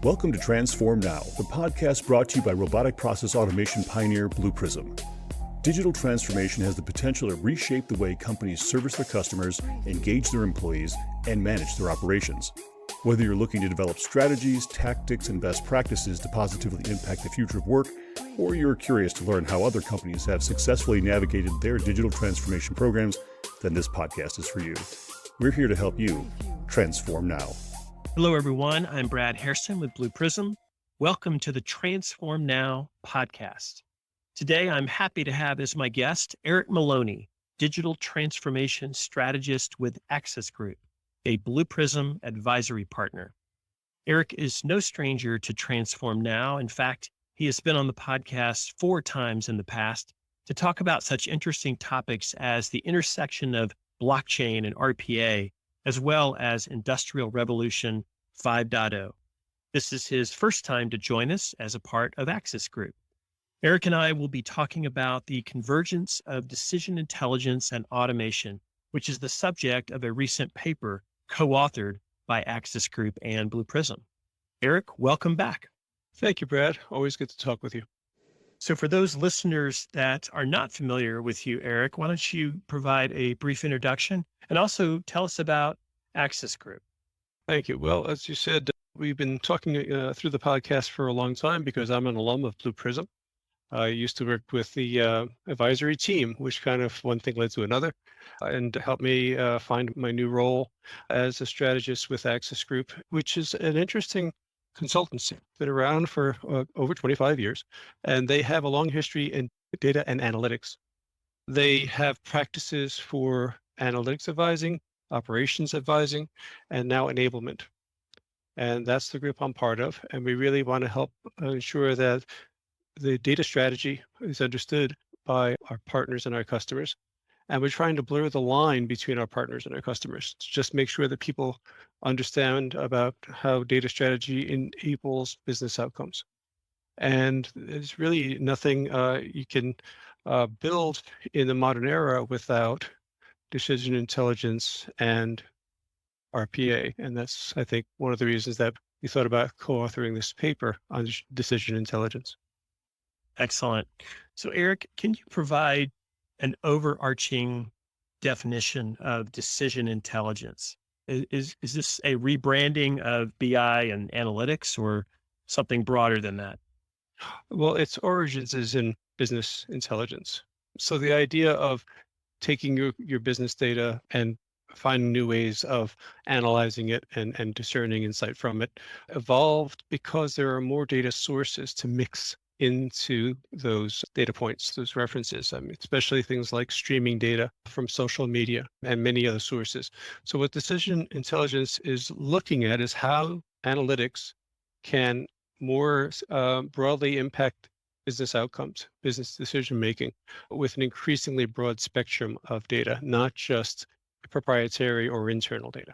Welcome to Transform Now, the podcast brought to you by robotic process automation pioneer Blue Prism. Digital transformation has the potential to reshape the way companies service their customers, engage their employees, and manage their operations. Whether you're looking to develop strategies, tactics, and best practices to positively impact the future of work, or you're curious to learn how other companies have successfully navigated their digital transformation programs, then this podcast is for you. We're here to help you transform now. Hello, everyone. I'm Brad Hairston with Blue Prism. Welcome to the Transform Now podcast. Today, I'm happy to have as my guest Eric Maloney, Digital Transformation Strategist with Access Group, a Blue Prism advisory partner. Eric is no stranger to Transform Now. In fact, he has been on the podcast 4 times in the past to talk about such interesting topics as the intersection of blockchain and RPA, as well as Industrial Revolution 5.0. This is his first time to join us as a part of Access Group. Eric and I will be talking about the convergence of decision intelligence and automation, which is the subject of a recent paper co-authored by Access Group and Blue Prism. Eric, welcome back. Thank you, Brad. Always good to talk with you. So for those listeners that are not familiar with you, Eric, why don't you provide a brief introduction and also tell us about Access Group? Thank you. Well, as you said, we've been talking through the podcast for a long time because I'm an alum of Blue Prism. I used to work with the advisory team, which kind of one thing led to another, and helped me find my new role as a strategist with Access Group, which is an interesting consultancy. Been around for over 25 years, and they have a long history in data and analytics. They have practices for analytics advising, operations advising, and now enablement. And that's the group I'm part of. And we really want to help ensure that the data strategy is understood by our partners and our customers. And we're trying to blur the line between our partners and our customers to just make sure that people understand about how data strategy enables business outcomes. And there's really nothing you can build in the modern era without decision intelligence and RPA. And that's, I think, one of the reasons that we thought about co-authoring this paper on decision intelligence. Excellent. So Eric, can you provide an overarching definition of decision intelligence? Is this a rebranding of BI and analytics or something broader than that? Well, its origins is in business intelligence. So the idea of taking your business data and finding new ways of analyzing it and discerning insight from it evolved because there are more data sources to mix into those data points, those references. I mean, especially things like streaming data from social media and many other sources. So what decision intelligence is looking at is how analytics can more broadly impact business outcomes, business decision-making with an increasingly broad spectrum of data, not just proprietary or internal data.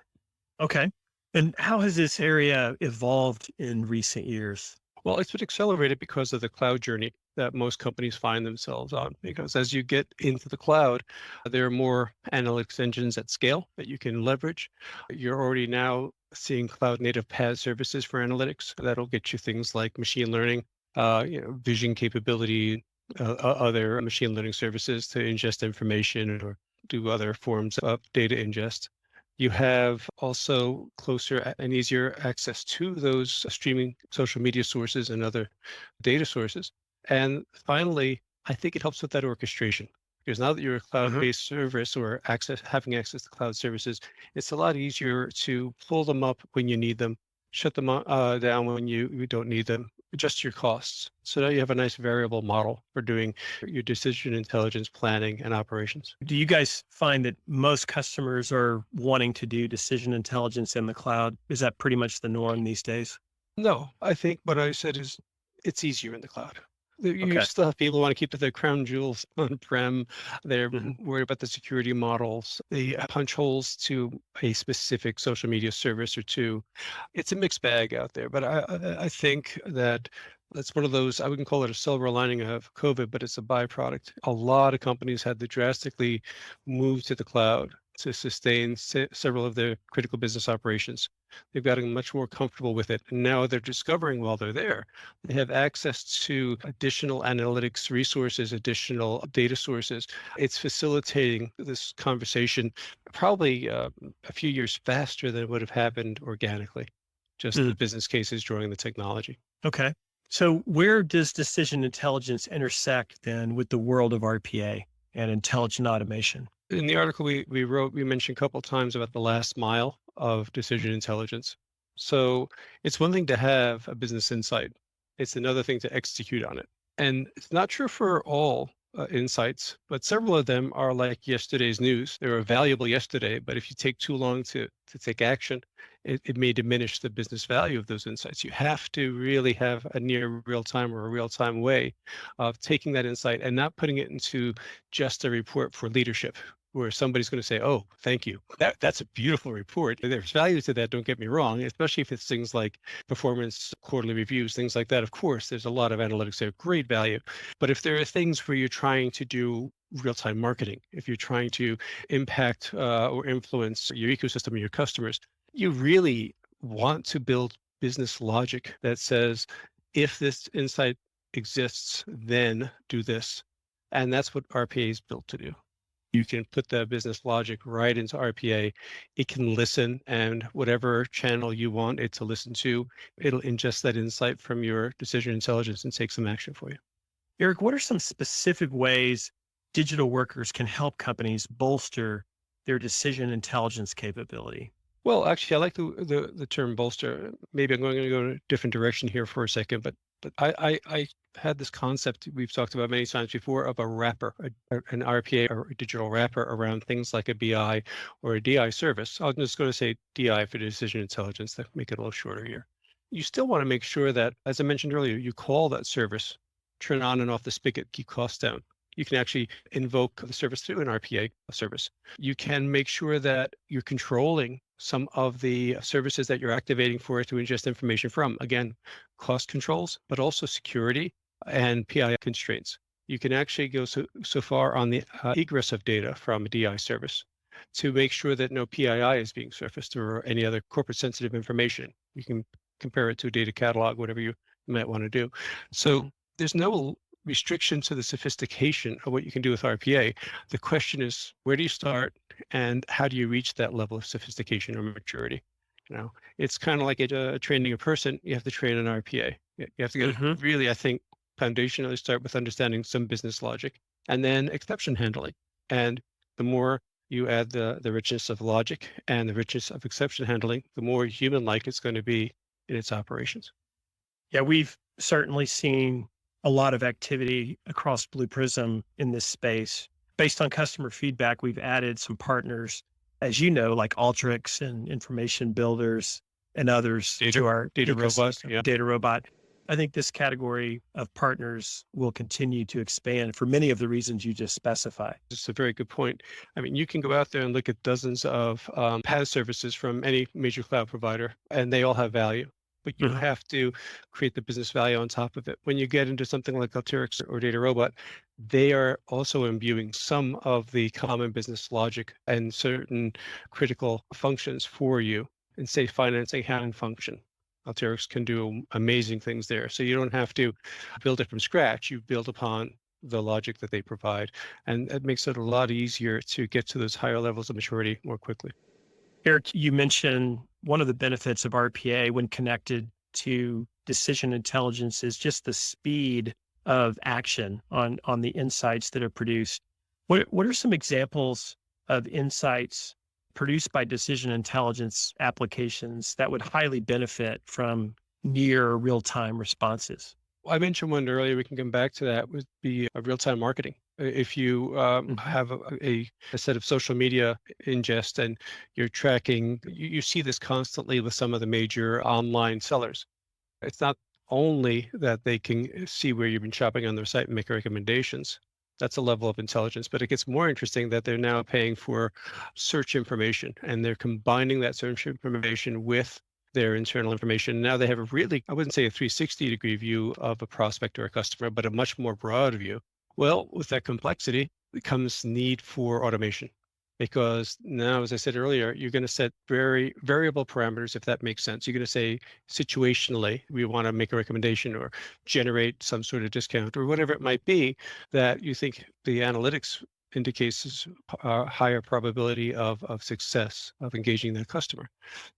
Okay. And how has this area evolved in recent years? Well, it's been accelerated because of the cloud journey that most companies find themselves on, because as you get into the cloud, there are more analytics engines at scale that you can leverage. You're already now seeing cloud native PaaS services for analytics. That'll get you things like machine learning, vision capability, other machine learning services to ingest information or do other forms of data ingest. You have also closer and easier access to those streaming social media sources and other data sources. And finally, I think it helps with that orchestration. Because now that you're a cloud-based service or having access to cloud services, it's a lot easier to pull them up when you need them, shut them down when you don't need them, adjust your costs. So now you have a nice variable model for doing your decision intelligence planning and operations. Do you guys find that most customers are wanting to do decision intelligence in the cloud? Is that pretty much the norm these days? No, I think what I said is it's easier in the cloud. You Okay. still have people who want to keep their crown jewels on-prem. They're Mhm. worried about the security models, the punch holes to a specific social media service or two. It's a mixed bag out there, but I think that that's one of those, I wouldn't call it a silver lining of COVID, but it's a byproduct. A lot of companies had to drastically move to the cloud to sustain several of their critical business operations. They've gotten much more comfortable with it. And now they're discovering while they're there, they have access to additional analytics resources, additional data sources. It's facilitating this conversation probably a few years faster than it would have happened organically. Just the business cases drawing the technology. Okay. So where does decision intelligence intersect then with the world of RPA and intelligent automation? In the article we wrote, we mentioned a couple of times about the last mile of decision intelligence. So it's one thing to have a business insight. It's another thing to execute on it. And it's not true for all insights, but several of them are like yesterday's news. They were valuable yesterday, but if you take too long to take action, it may diminish the business value of those insights. You have to really have a near real time or a real time way of taking that insight and not putting it into just a report for leadership, where somebody's going to say, "Oh, thank you. That's a beautiful report." There's value to that, don't get me wrong, especially if it's things like performance, quarterly reviews, things like that. Of course, there's a lot of analytics there, great value. But if there are things where you're trying to do real-time marketing, if you're trying to impact or influence your ecosystem and your customers, you really want to build business logic that says, if this insight exists, then do this. And that's what RPA is built to do. You can put the business logic right into RPA. It can listen, and whatever channel you want it to listen to, it'll ingest that insight from your decision intelligence and take some action for you. Eric, what are some specific ways digital workers can help companies bolster their decision intelligence capability? Well, actually, I like the term bolster. Maybe I'm going to go in a different direction here for a second, but I had this concept we've talked about many times before of a wrapper, an RPA or a digital wrapper around things like a BI or a DI service. I'm just going to say DI for decision intelligence to make it a little shorter here. You still want to make sure that, as I mentioned earlier, you call that service, turn on and off the spigot, keep costs down. You can actually invoke the service through an RPA service. You can make sure that you're controlling some of the services that you're activating for it to ingest information from. Again, cost controls, but also security and PII constraints. You can actually go so far on the egress of data from a DI service to make sure that no PII is being surfaced or any other corporate sensitive information. You can compare it to a data catalog, whatever you might want to do. So there's no restriction to the sophistication of what you can do with RPA. The question is, where do you start and how do you reach that level of sophistication or maturity? You know, it's kind of like training a person. You have to train an RPA. You have to get really, I think, foundationally start with understanding some business logic and then exception handling. And the more you add the richness of logic and the richness of exception handling, the more human-like it's going to be in its operations. Yeah, we've certainly seen a lot of activity across Blue Prism in this space. Based on customer feedback, we've added some partners, as you know, like Alteryx and Information Builders and others to our Data Robot. Yeah. Data Robot. I think this category of partners will continue to expand for many of the reasons you just specified. It's a very good point. I mean, you can go out there and look at dozens of PaaS services from any major cloud provider, and they all have value. But you have to create the business value on top of it. When you get into something like Alteryx or Data Robot, they are also imbuing some of the common business logic and certain critical functions for you in, say, finance, accounting function. Alteryx can do amazing things there. So you don't have to build it from scratch. You build upon the logic that they provide. And it makes it a lot easier to get to those higher levels of maturity more quickly. Eric, you mentioned one of the benefits of RPA when connected to decision intelligence is just the speed of action on the insights that are produced. What are some examples of insights produced by decision intelligence applications that would highly benefit from near real-time responses? I mentioned one earlier, we can come back to that, would be real-time marketing. If you have a set of social media ingest and you're tracking, you see this constantly with some of the major online sellers. It's not only that they can see where you've been shopping on their site and make recommendations. That's a level of intelligence, but it gets more interesting that they're now paying for search information and they're combining that search information with their internal information. Now they have a really, I wouldn't say a 360-degree view of a prospect or a customer, but a much more broad view. Well, with that complexity comes need for automation. because now, as I said earlier, you're going to set very variable parameters, if that makes sense. You're going to say situationally, we want to make a recommendation or generate some sort of discount or whatever it might be that you think the analytics indicates is a higher probability of success of engaging that customer.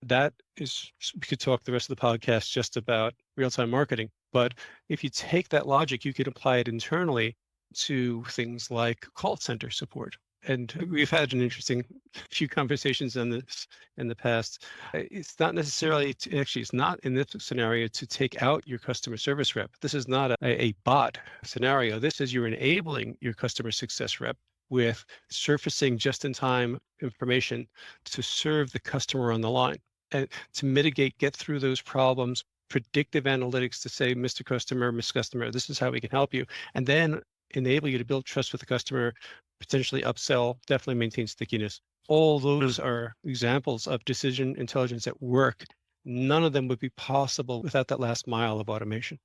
That is, we could talk the rest of the podcast just about real-time marketing, but if you take that logic, you could apply it internally to things like call center support. And we've had an interesting few conversations on this in the past. It's not necessarily, actually, it's not in this scenario to take out your customer service rep. This is not a bot scenario. This is you're enabling your customer success rep with surfacing just-in-time information to serve the customer on the line and to mitigate, get through those problems, predictive analytics to say, Mr. Customer, Miss Customer, this is how we can help you. And then enable you to build trust with the customer, potentially upsell, definitely maintain stickiness. All those are examples of decision intelligence at work. None of them would be possible without that last mile of automation.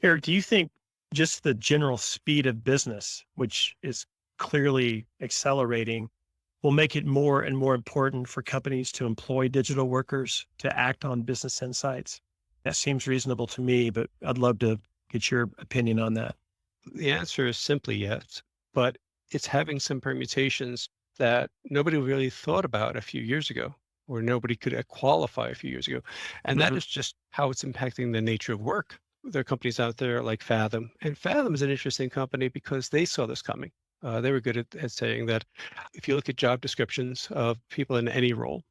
Eric, do you think just the general speed of business, which is clearly accelerating, will make it more and more important for companies to employ digital workers to act on business insights? That seems reasonable to me, but I'd love to get your opinion on that. The answer is simply yes, but it's having some permutations that nobody really thought about a few years ago, or nobody could qualify a few years ago. And that is just how it's impacting the nature of work. There are companies out there like Fathom, and Fathom is an interesting company because they saw this coming. They were good at saying that if you look at job descriptions of people in any role,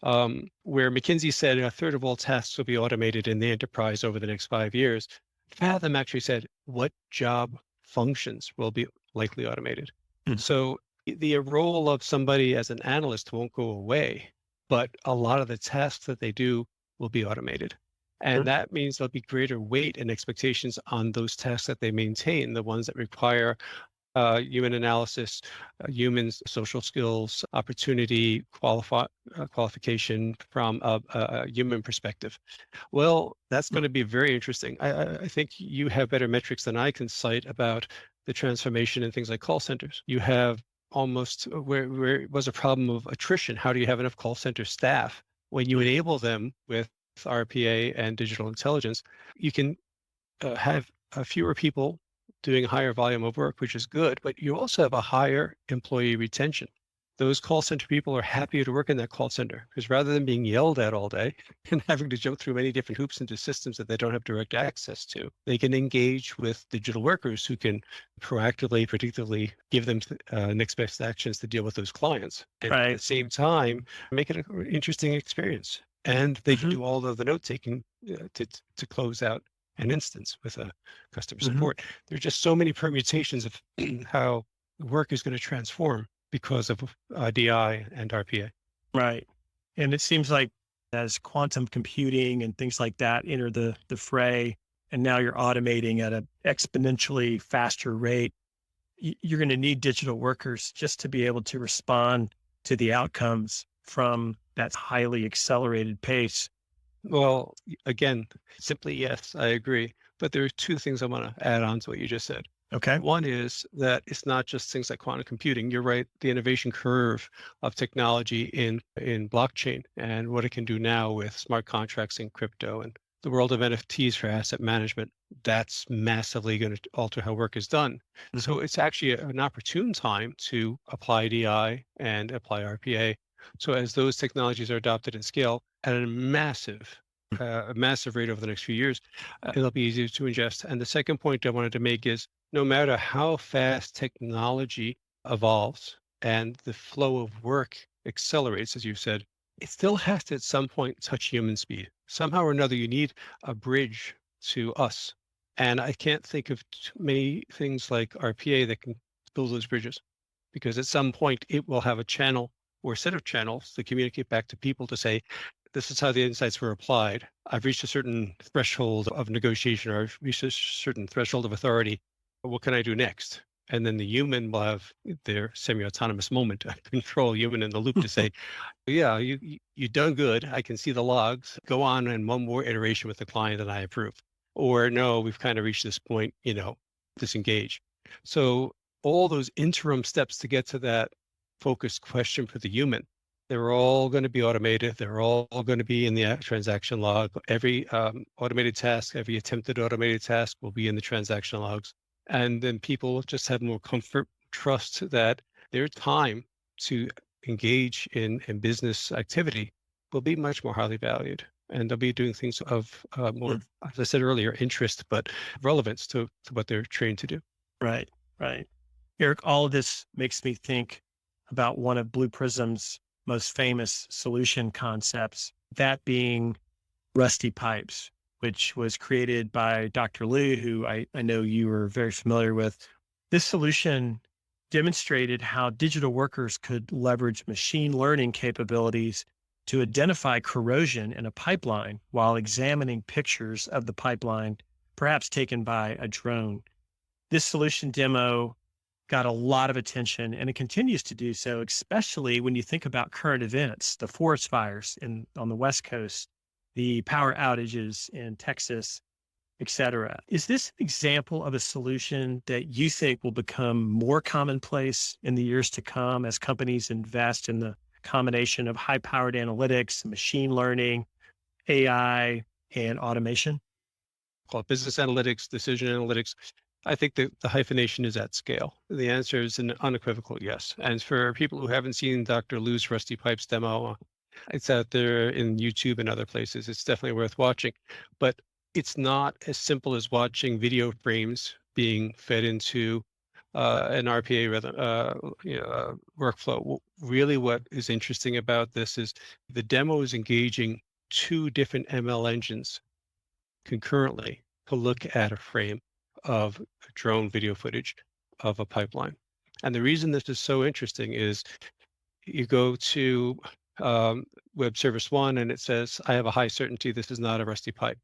where McKinsey said a third of all tasks will be automated in the enterprise over the next 5 years, Fathom actually said what job functions will be likely automated. So the role of somebody as an analyst won't go away, but a lot of the tasks that they do will be automated. And that means there'll be greater weight and expectations on those tasks that they maintain, the ones that require human analysis, human social skills, opportunity, qualification from a human perspective. Well, that's going to be very interesting. I think you have better metrics than I can cite about the transformation in things like call centers. You have almost where it was a problem of attrition. How do you have enough call center staff? When you enable them with RPA and digital intelligence, you can have fewer people doing a higher volume of work, which is good, but you also have a higher employee retention. Those call center people are happier to work in that call center because rather than being yelled at all day and having to jump through many different hoops into systems that they don't have direct access to, they can engage with digital workers who can proactively, predictively give them next best actions to deal with those clients. And at the same time, make it an interesting experience. And they can do all of the note taking to close out an instance with a customer support. There are just so many permutations of how work is going to transform because of DI and RPA. Right. And it seems like as quantum computing and things like that enter the fray, and now you're automating at an exponentially faster rate, you're going to need digital workers just to be able to respond to the outcomes from that highly accelerated pace. Well, again, simply yes, I agree. But there are two things I want to add on to what you just said. Okay. One is that it's not just things like quantum computing. You're right. The innovation curve of technology in blockchain and what it can do now with smart contracts and crypto and the world of NFTs for asset management, that's massively going to alter how work is done. So it's actually an opportune time to apply DI and apply RPA. So as those technologies are adopted and scale at a massive rate over the next few years, it'll be easier to ingest. And the second point I wanted to make is no matter how fast technology evolves and the flow of work accelerates, as you said, it still has to at some point touch human speed. Somehow or another, you need a bridge to us. And I can't think of many things like RPA that can build those bridges, because at some point it will have a channel or a set of channels to communicate back to people to say, this is how the insights were applied. I've reached a certain threshold of negotiation, or I've reached a certain threshold of authority. What can I do next? And then the human will have their semi-autonomous moment, a control human in the loop to say, yeah, you done good. I can see the logs. Go on and one more iteration with the client and I approve. Or no, we've kind of reached this point, disengage. So all those interim steps to get to that focused question for the human. They're all going to be automated. They're all going to be in the transaction log. Every automated task, every attempted automated task will be in the transaction logs. And then people will just have more comfort, trust that their time to engage in business activity will be much more highly valued. And they'll be doing things of more, as I said earlier, interest, but relevance to what they're trained to do. Right, right. Eric, all of this makes me think about one of Blue Prism's most famous solution concepts, that being rusty pipes, which was created by Dr. Liu, who I know you are very familiar with. This solution demonstrated how digital workers could leverage machine learning capabilities to identify corrosion in a pipeline while examining pictures of the pipeline, perhaps taken by a drone. This solution demo got a lot of attention, and it continues to do so, especially when you think about current events, the forest fires on the West Coast, the power outages in Texas, et cetera. Is this an example of a solution that you think will become more commonplace in the years to come as companies invest in the combination of high-powered analytics, machine learning, AI, and automation? Call it business analytics, decision analytics. I think the hyphenation is at scale. The answer is an unequivocal yes. And for people who haven't seen Dr. Liu's Rusty Pipes demo, it's out there in YouTube and other places. It's definitely worth watching. But it's not as simple as watching video frames being fed into an RPA workflow. Really, what is interesting about this is the demo is engaging two different ML engines concurrently to look at a frame of drone video footage of a pipeline. And the reason this is so interesting is you go to Web Service 1 and it says, I have a high certainty this is not a rusty pipe.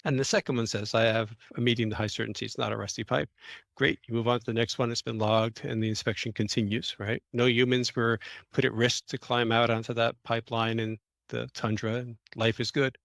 And the second one says, I have a medium to high certainty it's not a rusty pipe. Great, you move on to the next one, it's been logged and the inspection continues, right? No humans were put at risk to climb out onto that pipeline in the tundra, and life is good.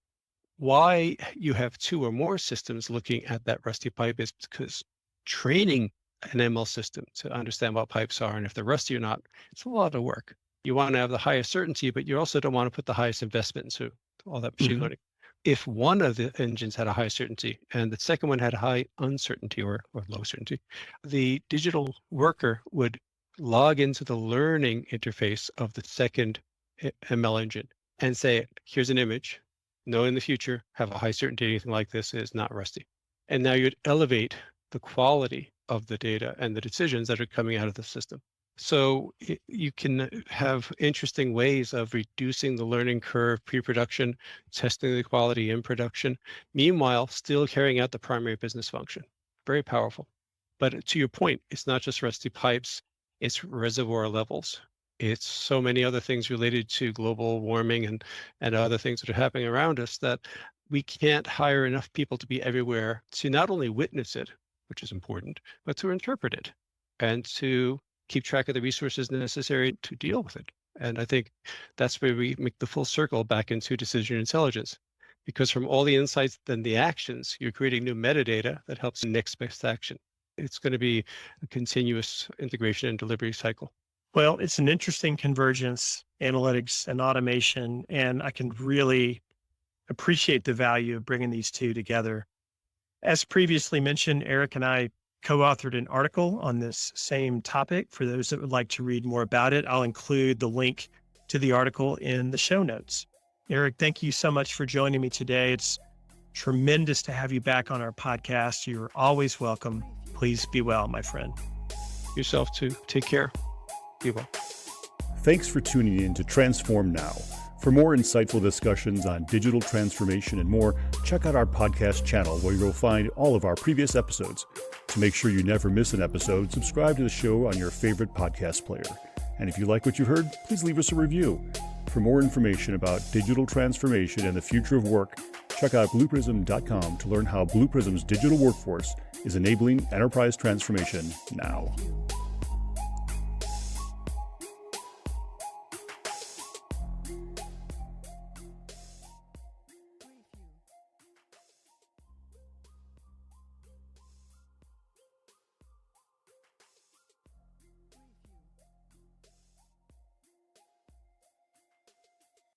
Why you have two or more systems looking at that rusty pipe is because training an ML system to understand what pipes are and if they're rusty or not, it's a lot of work. You want to have the highest certainty, but you also don't want to put the highest investment into all that machine learning. If one of the engines had a high certainty and the second one had a high uncertainty or low certainty, the digital worker would log into the learning interface of the second ML engine and say, here's an image. Know in the future, have a high certainty anything like this is not rusty. And now you'd elevate the quality of the data and the decisions that are coming out of the system. So you can have interesting ways of reducing the learning curve, pre-production, testing the quality in production, meanwhile still carrying out the primary business function. Very powerful. But to your point, it's not just rusty pipes, it's reservoir levels. It's so many other things related to global warming and other things that are happening around us that we can't hire enough people to be everywhere to not only witness it, which is important, but to interpret it and to keep track of the resources necessary to deal with it. And I think that's where we make the full circle back into decision intelligence, because from all the insights and the actions, you're creating new metadata that helps in next best action. It's going to be a continuous integration and delivery cycle. Well, it's an interesting convergence, analytics and automation, and I can really appreciate the value of bringing these two together. As previously mentioned, Eric and I co-authored an article on this same topic. For those that would like to read more about it, I'll include the link to the article in the show notes. Eric, thank you so much for joining me today. It's tremendous to have you back on our podcast. You're always welcome. Please be well, my friend. Yourself too. Take care. Be well. Thanks for tuning in to Transform Now. For more insightful discussions on digital transformation and more, check out our podcast channel where you'll find all of our previous episodes. To make sure you never miss an episode, subscribe to the show on your favorite podcast player. And if you like what you heard, please leave us a review. For more information about digital transformation and the future of work, check out blueprism.com to learn how Blue Prism's digital workforce is enabling enterprise transformation now.